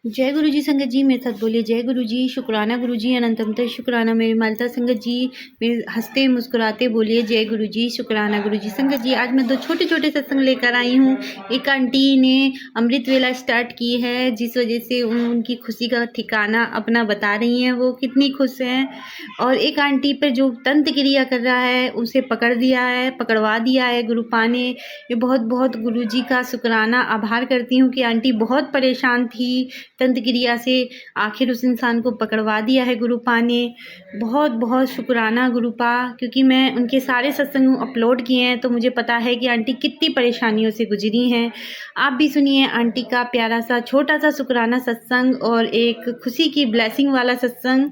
जय गुरु जी संगत जी, मेरे साथ बोलिए जय गुरु जी, शुक्राना गुरु जी, अनंतमत शुक्राना मेरी मालता संगत जी। मेरे हंसते मुस्कुराते बोलिए जय गुरु जी, शुक्राना गुरु जी संगत जी। आज मैं दो छोटे छोटे सत्संग लेकर आई हूँ। एक आंटी ने अमृत वेला स्टार्ट की है, जिस वजह से उनकी खुशी का ठिकाना अपना बता रही हैं, वो कितनी खुश हैं। और एक आंटी पर जो तंत्र क्रिया कर रहा है उसे पकड़ दिया है, पकड़वा दिया है गुरुपा ने। ये बहुत बहुत गुरु जी का शुक्राना आभार करती हूँ कि आंटी बहुत परेशान थी तंत्र क्रिया से, आखिर उस इंसान को पकड़वा दिया है गुरुपा ने। बहुत बहुत शुक्राना गुरुपा, क्योंकि मैं उनके सारे सत्संग अपलोड किए हैं तो मुझे पता है कि आंटी कितनी परेशानियों से गुजरी हैं। आप भी सुनिए आंटी का प्यारा सा छोटा सा शुक्राना सत्संग और एक खुशी की ब्लेसिंग वाला सत्संग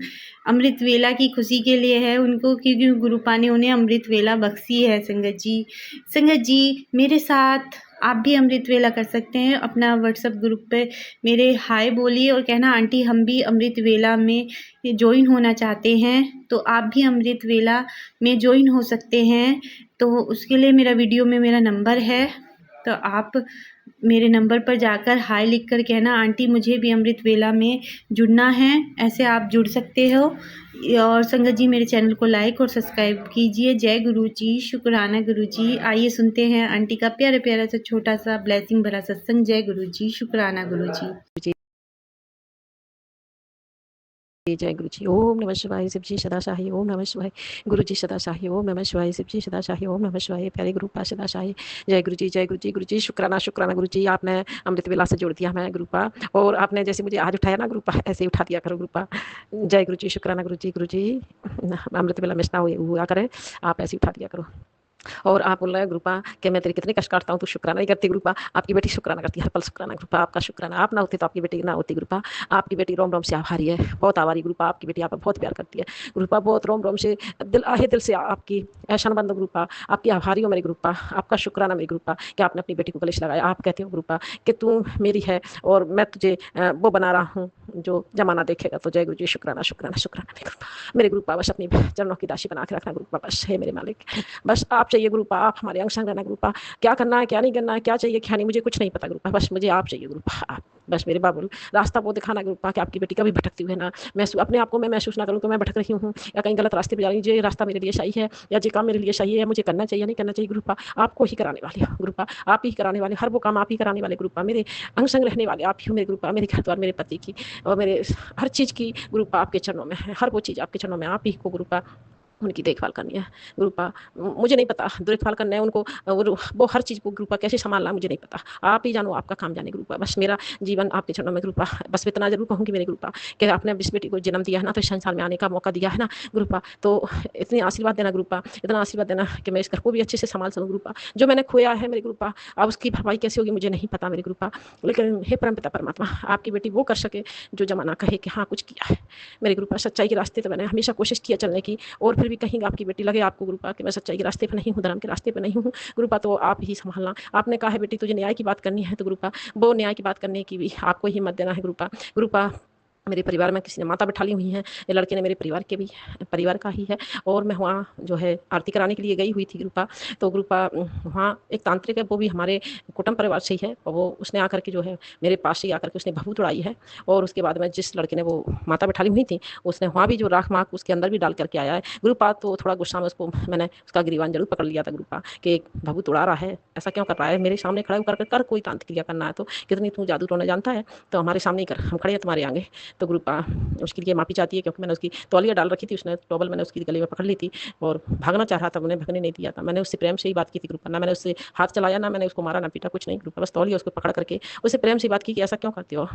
अमृत वेला की खुशी के लिए है उनको, क्योंकि गुरुपा ने उन्हें अमृत वेला बख्शी है। संगत जी, संगत जी मेरे साथ आप भी अमृत वेला कर सकते हैं। अपना व्हाट्सएप ग्रुप पे मेरे हाय बोलिए और कहना आंटी हम भी अमृत वेला में ज्वाइन होना चाहते हैं, तो आप भी अमृत वेला में ज्वाइन हो सकते हैं। तो उसके लिए मेरा वीडियो में मेरा नंबर है, तो आप मेरे नंबर पर जाकर हाय लिख कर कहना आंटी मुझे भी अमृत वेला में जुड़ना है, ऐसे आप जुड़ सकते हो। और संगत जी मेरे चैनल को लाइक और सब्सक्राइब कीजिए। जय गुरु जी, शुक्राना गुरु जी। आइए सुनते हैं आंटी का प्यारा प्यारा सा छोटा सा ब्लेसिंग भरा सत्संग। जय गुरु जी, शुक्राना गुरु जी। जय गुरु जी। ओम नमः शिवाय। शिव जी सदा शाही। ओम नमः शिवाय। गुरु जी सदा शाही। ओम नमः शिवाय। शिव जी सदा शाही। ओम नमः शिवाय। प्यारे गुरु पा सदा शाही। जय गुरु जी, जय गुरु जी। गुरु जी शुक्राना शुक्राना गुरु जी, आपने अमृत वेला से जोड़ दिया मैं गुरुपा, और आपने जैसे मुझे आज उठाया ना गुरुपा, ऐसे ही उठा दिया करो गुरुपा। जय गुरु जी, शुक्राना गुरु जी। गुरु जी अमृत वेला मिस ना हुआ करे, आप ऐसे ही उठा दिया करो। और आप बोल रहे हैं गुरुपा कि मैं तेरे कितने कष्ट काटता हूँ, तू शुक्राना नहीं करती गुरुपा। आपकी बेटी शुक्राना करती है हर पल शुक्राना गुरुपा। आपका शुक्राना, आप ना होते तो आपकी बेटी ना होती गुरुपा। आपकी बेटी रोम रोम से आभारी है, बहुत आभारी गुरुपा। आपकी बेटी आप बहुत प्यार करती है गुरुपा, बहुत रोम रोम से दिल आहे दिल से आपकी ऐसा बंद गुरुपा। आपकी आभारी हो मेरी गुरुपा, आपका शुक्राना मेरी गुरुपा कि आपने अपनी बेटी को कलेश लगाया। आप कहते हो गुरुपा कि तू मेरी है और मैं तुझे वो बना रहा हूँ जो जमाना देखेगा। तो जय गुरु जी, शुक्राना शुक्राना शुक्राना मेरे गुरुपा। बस अपनी चरणों की दासी बना के रखना गुरुपा, बस है मेरे मालिक। बस आप चाहिए गुरुपा, आप हमारे अंग संग रहना गुरुपा। क्या करना है क्या नहीं करना है, क्या चाहिए क्या नहीं, मुझे कुछ नहीं पता गुरुपा, बस मुझे आप चाहिए गुरुपा। आप बस मेरे बाबुल रास्ता वो दिखाना गुरुपा कि आपकी बेटी कभी भटकती हुई ना मैं अपने आप को मैं महसूस ना करूँ कि मैं भटक रही हूँ या कहीं गलत रास्ते पर जा रही हूँ। ये रास्ता मेरे लिए सही है या ये काम मेरे लिए सही है, मुझे करना चाहिए नहीं करना चाहिए गुरुपा। आपको ही कराने वाले हो गुरुपा, आप ही कराने वाले, हर वो काम आप ही कराने वाले गुरुपा। मेरे अंग संग रहने वाले आप ही हो मेरे गुरुपा। मेरे घर द्वार, मेरे पति की और मेरे हर चीज़ की गुरुपा आपके चरणों में है, हर वो चीज़ आपके चरणों में। आप ही को गुरुपा उनकी देखभाल करनी है गुरुपा। मुझे नहीं पता देखभाल करना है उनको, वो हर चीज़ को गुरुपा कैसे संभालना मुझे नहीं पता। आप ही जानो, आपका काम जाने गुरुपा। बस मेरा जीवन आपके चरणों में गुरुपा। बस इतना जरूर कहूँगी मेरे गुरुपा कि आपने इस बेटी को जन्म दिया है ना, तो इस संसार में आने का मौका दिया है ना गुरुपा, तो इतनी आशीर्वाद देना गुरुपा, इतना आशीर्वाद देना कि मैं इस घर को भी अच्छे से संभाल सकूँ गुरुपा। जो मैंने खोया है मेरे गुरुपा, अब उसकी भरपाई कैसे होगी मुझे नहीं पता मेरे गुरुपा, लेकिन हे परमपिता परमात्मा आपकी बेटी वो कर सके जो जमाना कहे कि हाँ कुछ किया है मेरे गुरुपा। सच्चाई के रास्ते तो मैंने हमेशा कोशिश किया चलने की, और फिर भी कहीं आपकी बेटी लगे आपको गुरुपा कि मैं सच्चाई के रास्ते पर नहीं हूँ, धर्म के रास्ते पर नहीं हूँ गुरुपा, तो आप ही संभालना। आपने कहा है बेटी तुझे न्याय की बात करनी है तो गुरुपा वो न्याय की बात करने की भी आपको ही हिम्मत देना है गुरुपा। गुरुपा मेरे परिवार में किसी ने माता बिठा ली हुई है, ये लड़के ने मेरे परिवार के भी परिवार का ही है, और मैं वहाँ जो है आरती कराने के लिए गई हुई थी गुरुपा। तो गुरुपा वहाँ एक तांत्रिक है, वो भी हमारे कुटुंब परिवार से ही है, और वो उसने आकर के जो है मेरे पास से आकर के उसने भभूत उड़ाई है। और उसके बाद में जिस लड़के ने वो माता बिठा ली हुई थी उसने वहाँ भी जो राख माख उसके अंदर भी डाल करके आया है गुरुपा। तो थोड़ा गुस्सा में उसको मैंने उसका गिरीवान जरूर पकड़ लिया था गुरुपा कि एक भभूत उड़ा रहा है, ऐसा क्यों कर रहा है, मेरे सामने खड़ा होकर कर कोई तांत्रिक क्रिया करना है तो कितनी तू जादू टोना जानता है तो हमारे सामने ही कर, हम खड़े हैं तुम्हारे आगे। तो गुरुपा उसके लिए माफ़ी चाहती है क्योंकि मैंने उसकी तौलिया डाल रखी थी, उसने टॉवल मैंने उसकी गले में पकड़ ली थी और भागना चाह रहा था, उन्हें भगने नहीं दिया था। मैंने उससे प्रेम से ही बात की थी गुरुपा, ना मैंने उससे हाथ चलाया, ना मैंने उसको मारा, ना पीटा, कुछ नहीं गुरुपा। बस तौलिया उसको पकड़ करके उससे प्रेम से बात की कि ऐसा क्यों करते हो,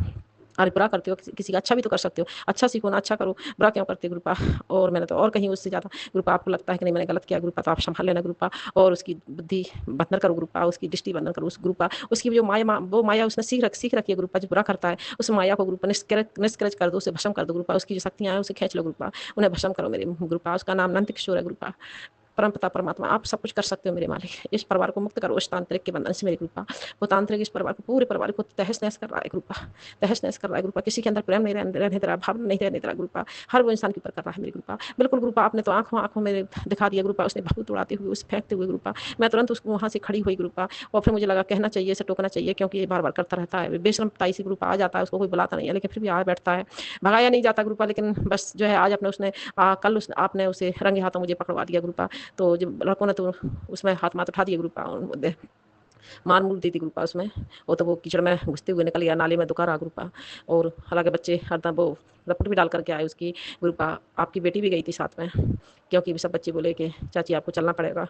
अरे बुरा करते हो, किसी का अच्छा भी तो कर सकते हो, अच्छा सीखो ना, अच्छा करो, बुरा क्यों करते हो गुरुपा। और मैंने तो और कहीं उससे ज़्यादा गुरुपा आपको लगता है कि नहीं मैंने गलत किया गुरुपा तो आप संभाल लेना गुरुपा, और उसकी बुद्धि बंधन करो गुरुपा, उसकी दृष्टि बंधन करो उस गुरुपा। उसकी जो माया वो माया उसने सीख रखी है गुरुपा, जो बुरा करता है उस माया को गुरुपा निष्क्रज कर दो, उसे भस्म कर दो गुरुपा। उसकी जो शक्तियाँ हैं उसे खींच लो गुरुपा, उन्हें भस्म करो मेरे गुरुपा। उसका नाम नंद किशोर है गुरुपा। परमपिता परमात्मा आप सब कुछ कर सकते हो मेरे मालिक। इस परिवार को मुक्त करो उस तांत्रिक के बंधन से मेरी कृपा। वो तांत्रिक इस परिवार को, पूरे परिवार को तहस-नहस कर रहा है कृपा, तहस-नहस कर रहा है कृपा। किसी के अंदर प्रेम नहीं रहने दे रहा, भावना नहीं रहने दे रहा कृपा। हर वो इंसान के ऊपर कर रहा है मेरी कृपा। बिल्कुल कृपा आपने तो आँखों-आँखों में दिखा दिया कृपा। उसने भभूत उड़ाते हुए, उसे फेंकते हुए कृपा। मैं तुरंत उसको वहाँ से खड़ी हुई कृपा, और फिर मुझे लगा कहना चाहिए, इसे टोकना चाहिए, क्योंकि ये बार-बार करता रहता है। बेशर्मताई से कृपा आ जाता है, उसको कोई बुलाता नहीं है, लेकिन फिर भी आ बैठता है। भगाया नहीं जाता कृपा, लेकिन बस जो है आज अपने उसने कल आपने उसे रंगे हाथों मुझे पकड़वा दिया कृपा। तो जब लड़कों ने तो उसमें हाथ उठा दिए कृपा, और मार मूल दी थी कृपा उसमें। वो तो वो कीचड़ में घुसते हुए निकल गया, नाले में दुका रहा कृपा। और हालांकि बच्चे हरदम वो रपट भी डाल करके आए उसकी कृपा। आपकी बेटी भी गई थी साथ में, क्योंकि सब बच्चे बोले कि चाची आपको चलना पड़ेगा।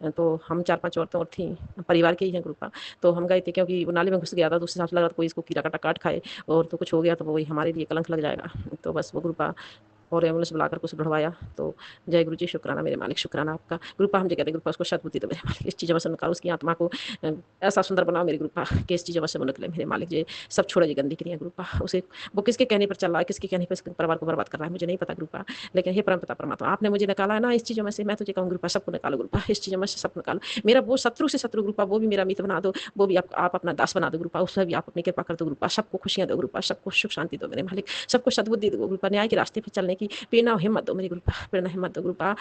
तो हम 4-5 औरतें और थी, परिवार के ही हैं कृपा। तो हम गए थे, क्योंकि वो नाले में घुस गया था, तो उससे लग रहा था कोई इसको कीड़ा काटा काट खाए और तो कुछ हो गया तो वही हमारे लिए कलंक लग जाएगा। तो बस वो कृपा, और एम्बुलेंस बुलाकर उसे ढुड़वाया। तो जय गुरु जी, शुक्राना मेरे मालिक, शुक्राना आपका। कृपा हम जो कहते हैं कृपा, उसको सद्बुद्धि दो मेरे मालिक। इस चीज़ों में से निकालो, उसकी आत्मा को ऐसा सुंदर बनाओ मेरी कृपा कि इस चीज़ों में से वो निकले मेरे मालिक। ये सब छोड़े, जी गंदी क्रिया कृपा। उसे वो किसके कहने पर चल रहा है, किसके कहने पर इसके परिवार को बर्बाद कर रहा है, मुझे नहीं पता कृपा। लेकिन हे परमपिता परमात्मा, आपने मुझे निकाला है ना इस चीज़ों में से, मैं तुझे कहूँ कृपा सबको निकालो कृपा, इस चीज़ों में से सब निकालो। मेरा वो शत्रु से शत्रु कृपा, वो भी मेरा मित्र बना दो, वो भी आप अपना दास बना दो कृपा, उसमें भी आप अपनी कृपा कर दो कृपा। सबको खुशियाँ दो कृपा, सबको सुख शांति दो मेरे मालिक, सबको सद्बुद्धि दो कृपा, न्याय के रास्ते पर चलने की प्रेरणा और हिम्मत दो मेरी कृपा, प्रेरणा हिम्मत दो कृपा।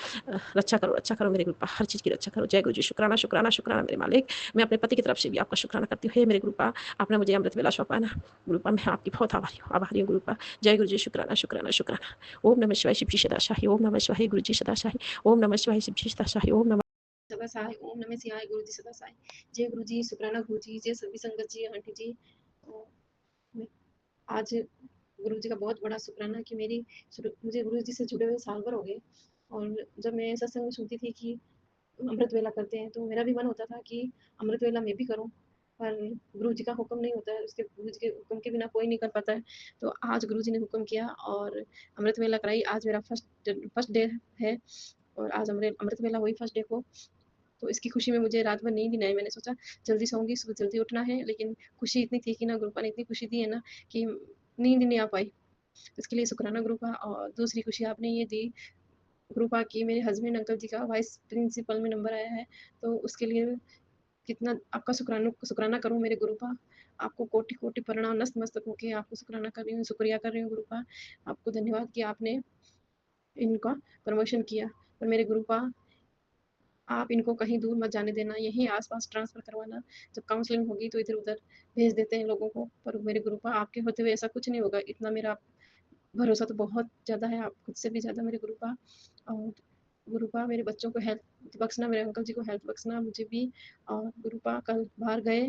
रक्षा करो मेरी कृपा, हर चीज़ की रक्षा करो। जय गुरु जी, शुक्राना शुक्राना शुक्राना मेरे मालिक। मैं अपने पति की तरफ से भी आपका शुक्राना करती हूँ। हे मेरे गुरुपा, आपने मुझे अमृत वेला सौंपा है ना गुरुपा, मैं आपकी बहुत आभारी हूँ गुरुपा। जय गुरु जी, शुक्राना शुक्राना शुक्राना। ओम नमः शिवाय, शिव जी सदा शाही। ओम नमः शिवाय, गुरु जी सदा शाही। ओम नमः शिवाय, शिव जी सदा शाही। ओम नमः सदा सहाय। ओम नमः शिवाय, गुरु जी सदा सहाय। जय गुरु जी, शुक्राना गुरु जी, जय सभी संगत जी, आंटी जी। और मैं आज गुरु जी का बहुत बड़ा शुक्राना कि मुझे गुरु जी से जुड़े हुए साल भर हो गए। और जब मैं सत्संग में सुनती थी कि अमृत वेला करते हैं, तो मेरा भी मन होता था कि अमृत वेला मैं भी करूं, पर गुरु जी का हुक्म नहीं होता है, उसके गुरु जी के हुक्म के बिना कोई नहीं कर पाता है। तो आज गुरु जी ने हुक्म किया और अमृत वेला कराई। आज मेरा फर्स्ट डे है, और आज अमृत वेला हुई फर्स्ट डे को। तो इसकी खुशी में मुझे रात भर नींद ही नहीं आई। मैंने सोचा जल्दी सोऊंगी, सुबह जल्दी उठना है, लेकिन खुशी इतनी थी कि ना, गुरुपा ने इतनी खुशी दी है ना कि नींद ही नहीं आ पाई। तो इसके लिए शुक्राना गुरुपा। और दूसरी खुशी आपने ये दी गुरुपा की, मेरे हस्बैंड अंकल जी का वाइस प्रिंसिपल में नंबर आया है, तो उसके लिए कितना आपका शुक्राना करूं मेरे गुरुपा। आपको कोटि कोटि प्रणाम, नतमस्तक होके आपको शुक्राना कर रही हूँ, शुक्रिया कर रही हूँ गुरुपा। आपको धन्यवाद कि आपने इनका प्रमोशन किया। पर मेरे गुरुपा, आप इनको कहीं दूर मत जाने देना, यहीं आस-पास ट्रांसफ़र करवाना। जब काउंसलिंग होगी तो इधर-उधर भेज देते हैं लोगों को, पर मेरे गुरुपा आपके होते हुए ऐसा कुछ नहीं होगा। इतना मेरा भरोसा तो बहुत ज़्यादा है, आप खुद से भी ज़्यादा मेरे गुरुपा। और गुरुपा मेरे बच्चों को हेल्थ बख्शना, मेरे अंकल जी को हेल्थ बख्शना, मुझे भी। और गुरुपा कल बाहर गए,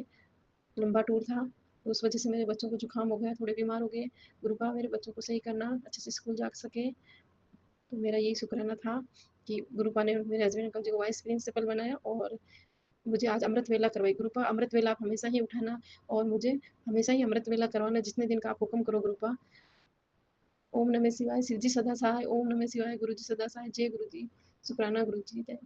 लंबा टूर था, तो उस वज़ह से मेरे बच्चों को जुकाम हो गया, थोड़े बीमार हो गए। गुरुपा मेरे बच्चों को सही करना, अच्छे से स्कूल जा सके। तो मेरा यही शुक्राना था कि गुरुपा ने मेरे हस्बैंड अंकल जी को वाइस प्रिंसिपल बनाया और मुझे आज अमृत वेला करवाई। गुरुपा अमृत वेला आप हमेशा ही उठाना और मुझे हमेशा ही अमृत वेला करवाना, जितने दिन का आप हुक्म करो गुरुपा। ओम नमः शिवाय, शिव जी सदा सहाय। ओम नमः शिवाय, गुरु जी सदा सहाय। जय गुरु जी, शुक्राना गुरु जी। जय